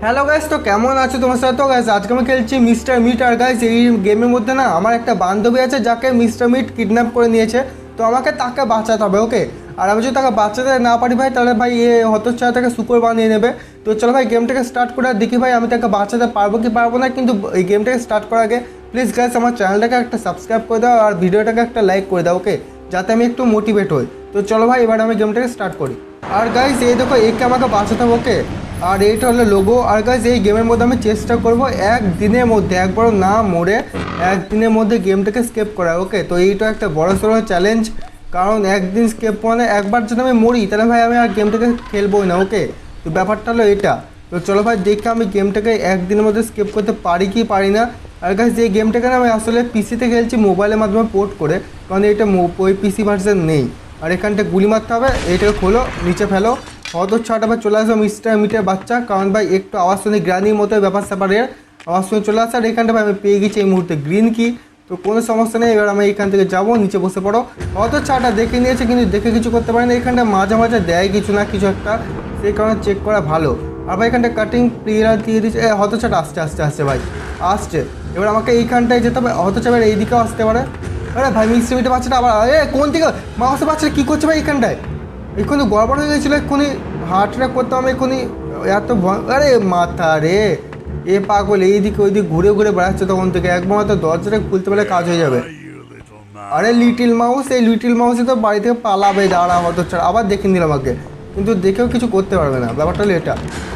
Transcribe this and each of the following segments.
Hello guys, তো কেমন আছো তোমার সাথে? তো গাইস আজকে আমি খেলছি মিস্টার মিট। আর গাইস এই গেমের মধ্যে না আমার একটা বান্ধবী আছে যাকে মিস্টার মিট কিডন্যাপ করে নিয়েছে। তো আমাকে তাকে বাঁচাতে হবে, ওকে। আর আমি যদি তাকে বাঁচাতে না পারি ভাই, তাহলে ভাই এ হতচ্ছাড়া তাকে শুকর বানিয়ে নেবে। তো চলো ভাই গেমটাকে স্টার্ট করে আর দেখি ভাই আমি তাকে বাঁচাতে পারবো কি পারবো না। কিন্তু এই গেমটাকে স্টার্ট করার আগে প্লিজ গাইস আমার চ্যানেলটাকে একটা সাবস্ক্রাইব করে দাও আর ভিডিওটাকে একটা লাইক করে দাও, ওকে, যাতে আমি একটু মোটিভেট হই। তো চলো ভাই এবার আমি গেমটাকে স্টার্ট করি। আর গাইস এই দেখো একে আমাকে বাঁচাতে হবে, ওকে। আর এইটা হলো লোগো। আর গাইস এই গেমের মধ্যে আমি চেষ্টা করব একদিনের মধ্যে একবারও না মরে একদিনের মধ্যে গেমটাকে স্কেপ করা, ওকে। তো এইটা একটা বড় সড়ো চ্যালেঞ্জ, কারণ একদিন স্কেপ মানে একবার যদি আমি মরি তাহলে ভাই আমি আর গেমটাকে খেলবোই না, ওকে। তো ব্যাপারটা হলো এটা। তো চলো ভাই দেখে আমি গেমটাকে একদিনের মধ্যে স্কেপ করতে পারি কি পারি না। আর গাইস এই গেমটাকে না আমি আসলে পিসিতে খেলছি মোবাইলের মাধ্যমে পোর্ট করে, কারণ এটা ওই পিসি ভার্সন নেই। আর এখানটা গুলি মারতে হবে, এইটাকে খোলো, নিচে ফেলো। হয়তো ছটা ভাই চলে আসবে মিস্টার মিটের বাচ্চা, কারণ ভাই একটু আওয়াজ শুনে গ্রানির মতো ব্যাপার স্যাপারের আওয়াজ শুনে চলে আসে। আর এখানটা ভাই আমি পেয়ে গেছি এই মুহূর্তে গ্রিন কি। তো কোনো সমস্যা নেই, এবার আমি এখান থেকে যাবো, নিচে বসে পড়ো। হয়তো চাটা দেখে নিয়েছে কিন্তু দেখে কিছু করতে পারে না। এখানটা মাঝে মাঝে দেয় কিছু না কিছু একটা, সেই কারণে চেক করা ভালো। আর ভাই এখানটা কাটিং প্লেয়ার দিয়ে দিচ্ছে, হয়তো চাটা আসছে আসছে আসছে ভাই আসছে। এবার আমাকে এইখানটায় যেতে হবে, হয়তো চাপের এইদিকেও আসতে পারে। আরে ভাই মিস্টার মিটের বাচ্চাটা আবার কোন দিকে মাউসের বাচ্চাটা কী করছে ভাই এইখানটায়? এক্ষুনি গড়বড় হয়ে গেছিলো, এক্ষুনি হার্ট অ্যাটাক করতাম আমি এক্ষুনি। এত আরে মাথা রে, এ পাগল এইদিকে ওইদিকে ঘুরে ঘুরে বেড়াচ্ছে তখন থেকে। একবার মাত্র দরজাটা খুলতে পারলে কাজ হয়ে যাবে। আরে লিটিল মাউস, এই লিটিল মাউসে তো বাড়ি থেকে পালাবে, দাঁড়া হতো ছাড়া। আবার দেখে নিলাম আমাকে, কিন্তু দেখেও কিছু করতে পারবে না। ব্যাপারটা হলো এটা,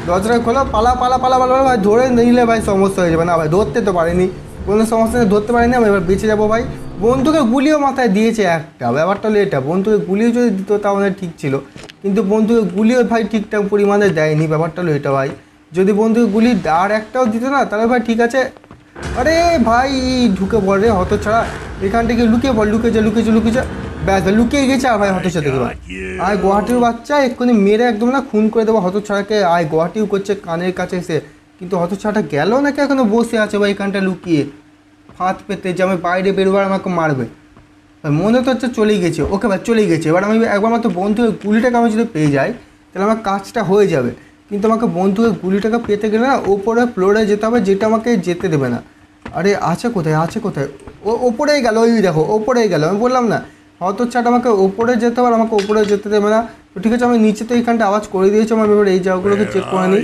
দরজাটা খোলো, পালা পালা পালা পালা ভাই। ধরে নিলে ভাই সমস্যা হয়ে যাবে। না ভাই ধরতে তো পারিনি, কোনো সমস্যা নেই, ধরতে পারিনি আমি। এবার বেঁচে যাবো ভাই। বন্ধুকে গুলিও মাথায় দিয়েছে একটা, ব্যাপারটা হলো এটা। বন্ধুকে গুলিও যদি দিত তাহলে ঠিক ছিল, কিন্তু বন্ধুকে গুলিও ভাই ঠিকঠাক পরিমাণে দেয়নি। ব্যাপারটা হলো এটা ভাই, যদি বন্ধুকে গুলি আর একটাও দিত না তাহলে ভাই ঠিক আছে। আরে ভাই ঢুকে পড় রে হতো ছাড়া, এখান থেকে লুকিয়ে পড়, লুকিয়েছে লুকিয়েছে লুকিয়েছে, ব্যাস লুকিয়ে গেছে। আর ভাই হতো সাথে ভাই আয় গুয়াহাটির বাচ্চা, এক্ষুনি মেরে একদম না খুন করে দেবো হতো ছাড়াকে। আয় গুয়াহাটিও করছে কানের কাছে এসে, কিন্তু হতো ছাড়াটা গেল নাকি এখনো বসে আছে ভাই এখানটা লুকিয়ে ফাঁদ পেতে, যে আমি বাইরে বেরোবার আমাকে মারবে। মনে তো হচ্ছে চলেই গেছে, ওকে ভাই চলেই গেছে। এবার আমি একবার মাত্র বন্ধুকে গুলিটাকে আমি যদি পেয়ে যাই তাহলে আমার কাজটা হয়ে যাবে। কিন্তু আমাকে বন্ধুকে গুলিটাকে পেতে গেলে না ওপরে ফ্লোরে যেতে হবে, যেটা আমাকে যেতে দেবে না। আরে আছে কোথায় আছে কোথায়? ও ওপরেই গেল, ওই দেখো ওপরেই গেল। আমি বললাম না হয়তো চাট আমাকে ওপরে যেতে হবে, আমাকে ওপরে যেতে দেবে না। তো ঠিক আছে আমি নিচে তো এইখানটা আওয়াজ করে দিয়েছি, আমার এবার এই জায়গাগুলোকে চেক করে নিই।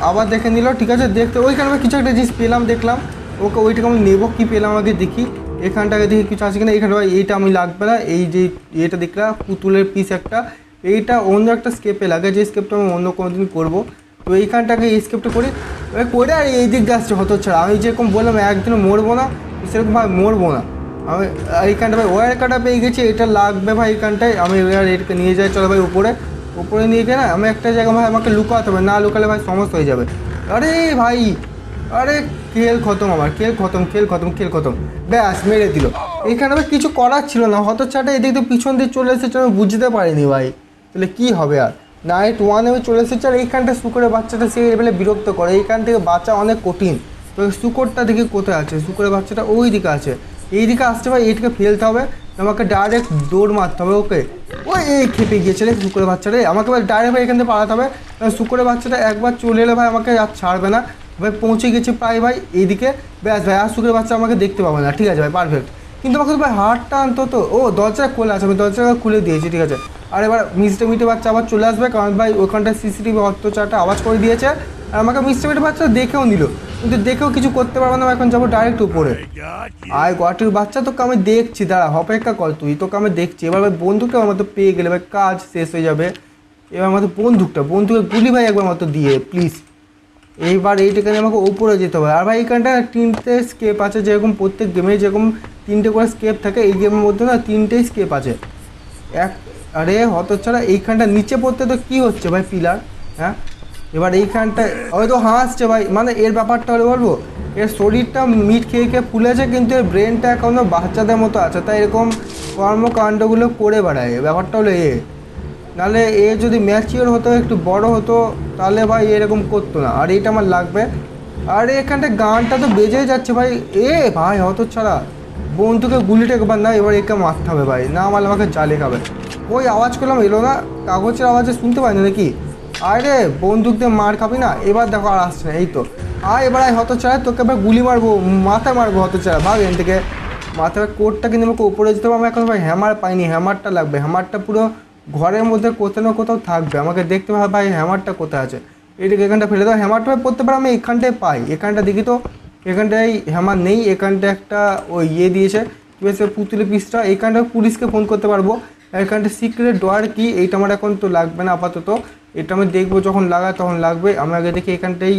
আবার দেখে নিল, ঠিক আছে দেখতে ওইখানে আমি কিছু একটা জিনিস পেলাম, দেখলাম। ওকে ওইটাকে আমি নেবো, কী পেলাম আগে দেখি। এখানটাকে দেখি কিছু আছে কিনা। এখানে ভাই এইটা আমি লাগবে না, এই যে এটা দেখলাম পুতুলের পিস একটা, এইটা অন্য একটা স্কেপে লাগে, যে স্কেপটা আমি অন্য কোনো দিন করবো। তো এইখানটাকে এই স্কেপটা করি, এবার করে আর এই দিক গাছটা হতো ছাড়া। আমি যেরকম বললাম একদিনও মরবো না, সেরকম ভাই মরবো না আমি। এইখানটা ভাই ওয়ার কাটা পেয়ে গেছি, এটা লাগবে ভাই এইখানটায়। আমি এবার এটাকে নিয়ে যাই, চলো ভাই উপরে। উপরে নিয়ে গিয়ে না আমি একটা জায়গা ভাই আমাকে লুকাতে হবে, না লুকালে ভাই সমস্যা হয়ে যাবে। আরে ভাই আরে খেল খতম, আমার খেল খতম খেল খতম খেল খতম, ব্যাস মেরে দিল। এখানে আবার কিছু করার ছিল না, হতচ্ছাটা এদিক তো পিছন দিয়ে চলে এসেছে, আমি বুঝতে পারিনি ভাই। তাহলে কী হবে? আর নাইট ওয়ানে আমি চলে এসেছি। আর এইখানটা শুকরের বাচ্চাটা সে এবেলে বিরক্ত করে, এইখান থেকে বাচ্চা অনেক কঠিন। তো শুকরটা দেখি কোথায় আছে, শুকরের বাচ্চাটা ওই দিকে আছে। এই দিকে আসতে ভাই, এইদিকে ফেলতে হবে, আমাকে ডাইরেক্ট দৌড় মারতে হবে, ওকে। ওই এই খেপে গিয়েছে রে শুকরের বাচ্চাটা, আমাকে ভাই ডাইরেক্ট ভাই এখান থেকে পালাতে হবে। শুকরের বাচ্চাটা একবার চলে এলে ভাই আমাকে আর ছাড়বে না ভাই। পৌঁছে গেছে প্রায় ভাই এইদিকে, ব্যাস ভাই আর শুকরের বাচ্চা আমাকে দেখতে পাবে না। ঠিক আছে ভাই পারফেক্ট, কিন্তু আমাকে তো ভাই হাতটা আনতো তো। ও দরজাটা খোলা আছে, আমি দরজাটা খুলে দিয়েছি, ঠিক আছে। আর এবার মিস্টার মিটের বাচ্চা আবার চলে আসবে, কারণ ভাই ওখানটা সিসিটিভি অত্যাচারটা আওয়াজ করে দিয়েছে। আর আমাকে মিস্টার মিটের বাচ্চা দেখেও নিল, কিন্তু দেখেও কিছু করতে পারবো না। এখন যাবো ডাইরেক্ট উপরে। আয় গুয়াহাটির বাচ্চা, তোকে আমি দেখছি, দাঁড়া অপেক্ষা কর তুই, তোকে আমি দেখছি। এবার ভাই বন্দুকটা আমার মতো পেয়ে গেলে ভাই কাজ শেষ হয়ে যাবে। এবার আমাদের বন্দুকে গুলি ভাই একবার মতো দিয়ে প্লিজ। এইবার এইটাকে আমাকে ওপরে যেতে হবে। আর ভাই এইখানটা 3টে স্কেপ আছে, যেরকম প্রত্যেক গেমে যেরকম 3টে করে স্কেপ থাকে, এই গেমের মধ্যে না 3টেই স্কেপ আছে। আরে হতচ্ছাড়া এইখানটা নিচে পড়তে তো কী হচ্ছে ভাই পিলার, হ্যাঁ। এবার এইখানটায় হয়তো হাসছে ভাই, মানে এর ব্যাপারটা হলে বলবো, এর শরীরটা মিট খেয়ে খেয়ে ফুলেছে, কিন্তু এর ব্রেনটা এখনও বাচ্চাদের মতো আছে, তাই এরকম কর্মকাণ্ডগুলো করে বেড়ায়। ব্যাপারটা হলো নাহলে এ যদি ম্যাচিওর হতো, একটু বড় হতো, তাহলে ভাই এরকম করতো না। আর এটা আমার লাগবে। আর এখানটা গানটা তো বেজেই যাচ্ছে ভাই। ভাই হতচ্ছাড়া বন্ধুকে গুলিটা একবার না, এবার একে মারতে হবে ভাই, না আমার আমাকে জালে খাবে। ওই আওয়াজ করলাম এলো না, কাগজের আওয়াজে শুনতে পাই না নাকি? আরে বন্দুক দিয়ে মার খাবি না, এবার দেখো আর আসছে না, এই তো এবার হতচ্ছাড়া, তোকে এবার গুলি মারবো, মাথায় মারবো হতচ্ছাড়া, ভাগ এখান থেকে। মাথার কোটটা কিন্তু আমাকে উপরে যেতে হবে, আমি এখন ভাই হ্যামার পাইনি, হ্যামারটা লাগবে, হ্যামারটা পুরো ঘরের মধ্যে কোথাও না কোথাও থাকবে, আমাকে দেখতে হবে ভাই হ্যামারটা কোথায় আছে। এইটাকে এখানটা ফেলে দাও, হ্যামারটা পড়তে পারে আমি এখানটায় পাই, এখানটা দেখি তো, এখানটায় হ্যামার নেই, এখানটা একটা ওই দিয়েছে কী বলছে পুতুলি পিসটা, এইখানটা পুলিশকে ফোন করতে পারবো। এখানটা সিক্রেট ডোয়ার কি, এইটা আমার এখন তো লাগবে না আপাতত, এটা আমি দেখবো যখন লাগায় তখন লাগবে। আমি আগে দেখি এখানটাই,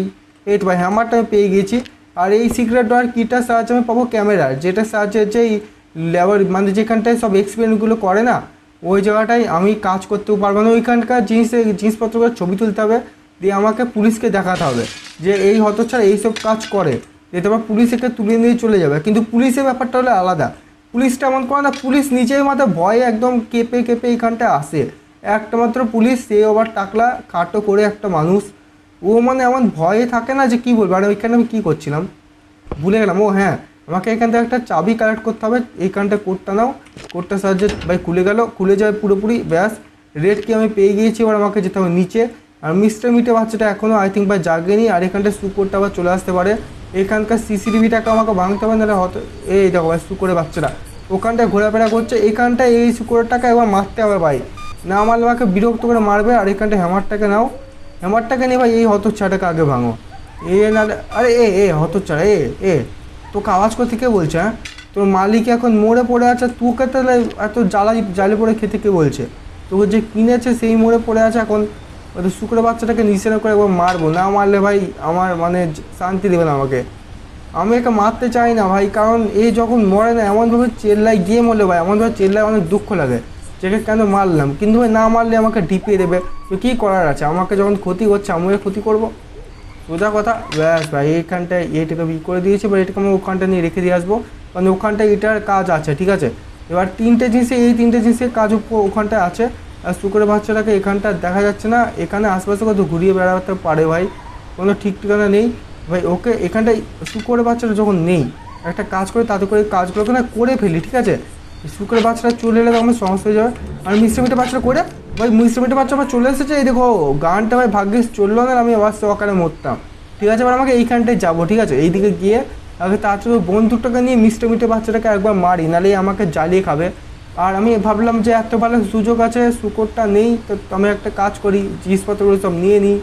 এই তো ভাই হ্যামারটা আমি পেয়ে গেছি। আর এই সিক্রেট ডোয়ার কিটার সাহায্যে আমি পাবো ক্যামেরা, যেটা সাহায্যে হচ্ছে এই লেবার মানে যেখানটায় সব এক্সপেরিমেন্টগুলো করে না, ওই জায়গাটায় আমি কাজ করতেও পারবো না, ওইখানকার জিনিসপত্রগুলো ছবি তুলতে হবে, দিয়ে আমাকে পুলিশকে দেখাতে হবে যে এই হতচ্ছাড়া এইসব কাজ করে, দিয়ে তারপর পুলিশ একে তুলে নিয়ে চলে যাবে। কিন্তু পুলিশের ব্যাপারটা হলো আলাদা, পুলিশটা এমন করে না, পুলিশ নিজের মাথায় ভয়ে একদম কেঁপে কেঁপে এইখানটায় আসে, একটা মাত্র পুলিশ, সে আবার টাকলা খাটো করে একটা মানুষ, ও মানে এমন ভয়ে থাকে না যে কী বলবো। আর ওইখানে আমি কী করছিলাম ভুলে গেলাম, ও হ্যাঁ আমাকে এখান থেকে একটা চাবি কালেক্ট করতে হবে, এইখানটা কোডটা নাও, কোডটার সাহায্যে ভাই খুলে গেল, খুলে যায় পুরোপুরি, ব্যাস রেড কি আমি পেয়ে গিয়েছি। এবার আমাকে যেতে হবে নিচে, আর মিস্টার মিটে বাচ্চাটা এখনও আই থিঙ্ক ভাই জাগেনি, আর এখানটায় সুকোরটা আবার চলে আসতে পারে, এখানকার সিসিটিভিটাকে আমাকে ভাঙতে হবে, নাহলে হয়তো এই দেখো ভাই সুকোরের বাচ্চাটা ওখানটায় ঘোরাফেরা করছে, এখানটায় এই সুকোরটাকে একবার মারতে হবে ভাই, না মারলে আমাকে বিরক্ত করে মারবে। আর এখানটায় হ্যামারটাকে নাও, হ্যামারটাকে নিয়ে ভাই এই হতচ্ছাটাকে আগে ভাঙো, নাহলে আরে হতচ্ছাড়া তোকে আওয়াজ করতে কে বলছে? হ্যাঁ তোর মালিক এখন মোড়ে পড়ে আছে, তোকে তাহলে এত জালে পড়ে খেতে কে বলছে? তোকে যে কিনেছে সেই মোড়ে পড়ে আছে এখন, ওই শুক্র বাচ্চাটাকে নিশানা করে একবার মারবো, না মারলে ভাই আমার মানে শান্তি দেবে না আমাকে, আমি একে মারতে চাই না ভাই, কারণ এই যখন মরে না এমনভাবে চেল্লাই, গেম হলে ভাই এমনভাবে চেল্লাই অনেক দুঃখ লাগে, যেকে কেন মারলাম, কিন্তু ভাই না মারলে আমাকে ডিপিয়ে দেবে, তো কী করার আছে, আমাকে যখন ক্ষতি করছে আমিও ক্ষতি করবো, সোজা কথা। ব্যাস ভাই এইখানটায় এটাকে করে দিয়েছি, বা এটাকে আমি ওখানটা নিয়ে রেখে দিয়ে আসবো, কারণ ওখানটায় এটার কাজ আছে, ঠিক আছে। এবার তিনটে জিনিসের কাজ ওখানটায় আছে, আর শুকরের বাচ্চাটাকে এখানটা দেখা যাচ্ছে না, এখানে আশপাশে কত ঘুরিয়ে বেড়াতে পারে ভাই, কোনো ঠিক ঠিকানা নেই ভাই। ওকে এখানটায় শুকরের বাচ্চাটা যখন নেই, একটা কাজ করে তাতে করে কাজগুলোকে না করে ফেলি, ঠিক আছে। শুকরের বাচ্চাটা চলে এলে তখন সমস্যা হয়ে যাবে। আর মিষ্টি মিটে বাচ্চাটা করে ভাই, মিষ্টি মিটে বাচ্চা আবার চলে এসেছে, এই দেখো গানটা ভাই ভাগ্যিস চললো না, আমি আবার সকালে মরতাম, ঠিক আছে। এবার আমাকে এইখানটায় যাবো, ঠিক আছে, এইদিকে গিয়ে আগে তাড়াতাড়ি বন্দুকটাকে নিয়ে মিষ্টি মিটে বাচ্চাটাকে একবার মারি, নাহলে আমাকে জ্বালিয়ে খাবে। আর আমি ভাবলাম যে এত ভালো সুযোগ আছে, শুকরটা নেই, তো আমি একটা কাজ করি, জিনিসপত্রগুলো সব নিয়ে নিই,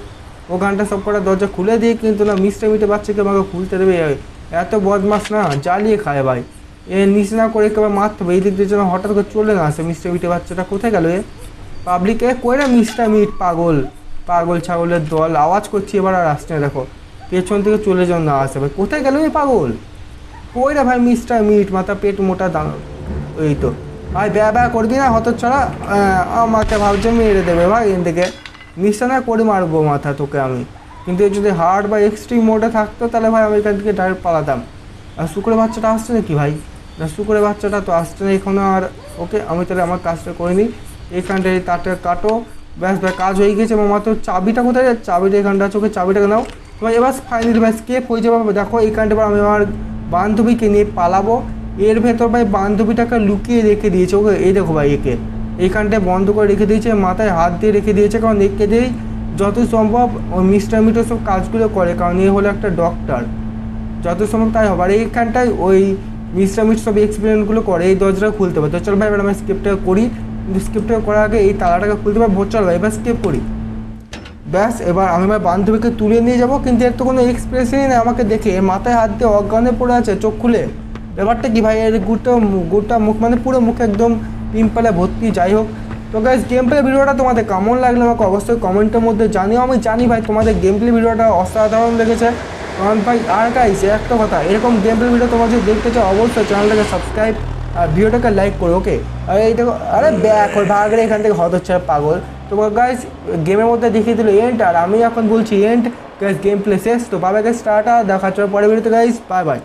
ওখানটা সব কটা দরজা খুলে দিই, কিন্তু না মিষ্টি মিটে বাচ্চাকে আমাকে খুলতে দেবে, এত বদমাস না, জ্বালিয়ে খায় ভাই, নিচ না করে একেবারে মারতে হবে। এই দিক দিয়ে যেন হঠাৎ করে চলে না আসে, মিষ্টি মিটে বাচ্চাটা কোথায় গেল পাবলিকে কইরা মিস্টার মিট, পাগল ছাগলের দল, আওয়াজ করছি এবার আর আসছে না, দেখো পেছন থেকে চলে যাও না আসে ভাই, কোথায় গেল এই পাগল, কইরা ভাই মিস্টার মিট, মাথা পেট মোটা দাঁড়ো, এই তো ভাই ব্যা করবি না হতচ্ছাড়া, আমাকে ভাবছে মেরে দেবে ভাই, এখান থেকে নিশানা করে মারবো মাথা তোকে আমি, কিন্তু যদি হার্ড বা এক্সট্রিম মোডে থাকতো তাহলে ভাই আমি এখান থেকে ডাইরেক্ট পালাতাম। আর শুক্রের বাচ্চাটা আসছে নাকি ভাই? না শুক্রের বাচ্চাটা তো আসছে না এখনও, আর ওকে আমি তাহলে আমার কাজটা করে নিই, এইখানটায় তারটা কাটো, ব্যাস ভাই কাজ হয়ে গেছে। আমার মাত্র চাবিটা কোথায় যাচ্ছে, চাবিটা এখানটা আছে, ওকে চাবিটাকে নাও ভাই, এবার ফাইনালি ভাই স্কেপ হয়ে যাবে। দেখো এইখানটা আমি আমার বান্ধবীকে নিয়ে পালাবো, এর ভেতর ভাই বান্ধবীটাকে লুকিয়ে রেখে দিয়েছে, ওকে এই দেখো ভাই একে এইখানটায় বন্ধ করে রেখে দিয়েছে, মাথায় হাত দিয়ে রেখে দিয়েছে, কারণ একে দিয়েই যত সম্ভব ওই মিস্টার মিটো সব কাজগুলো করে, কারণ এ হলো একটা ডক্টর, যত সম্ভব তাই হবে। আর এইখানটায় ওই মিস্টার মিট সব এক্সপেরিমেন্টগুলো করে, এই দরজাটা খুলতে পারে। তো চল ভাই এবার আমি স্কেপটা করি, কিন্তু স্কেপটা করার আগে এই তালাটাকে খুলতে পারবো, চল ভাই এবার স্কেপ করি। ব্যাস এবার আমি আমার বান্ধবীকে তুলে নিয়ে যাবো, কিন্তু এর তো কোনো এক্সপ্রেশনই নেই, আমাকে দেখে মাথায় হাত দিয়ে অজ্ঞানে পড়ে আছে চোখ খুলে, ব্যাপারটা কি ভাই, এর গোটা মুখ মানে পুরো মুখ একদম পিম্পলে ভর্তি। যাই হোক, তো গাইস গেম প্লে ভিডিওটা তোমাদের কেমন লাগলো আমাকে অবশ্যই কমেন্টের মধ্যে জানিও। আমি জানি ভাই তোমাদের গেম প্লে ভিডিওটা অসাধারণ লেগেছে, কারণ ভাই আর গাইস একটা কথা, এরকম গেম প্লে ভিডিও তোমরা যদি দেখতে চাও অবশ্যই চ্যানেলটাকে সাবস্ক্রাইব আর ভিডিওটাকে লাইক করো, ওকে। আর এই দেখো আরে ব্যাক ওই ভাগ রে এখান থেকে হচ্ছে পাগল। তো গাইস গেমের মধ্যে দেখিয়ে দিল এন্ড, আর আমি এখন বলছি এন্ড। গাইস গেম প্লে শেষ, তো বাবা গাইস টাটা, দেখা হচ্ছে পরের ভিডিওতে গাইস, বাই বাই।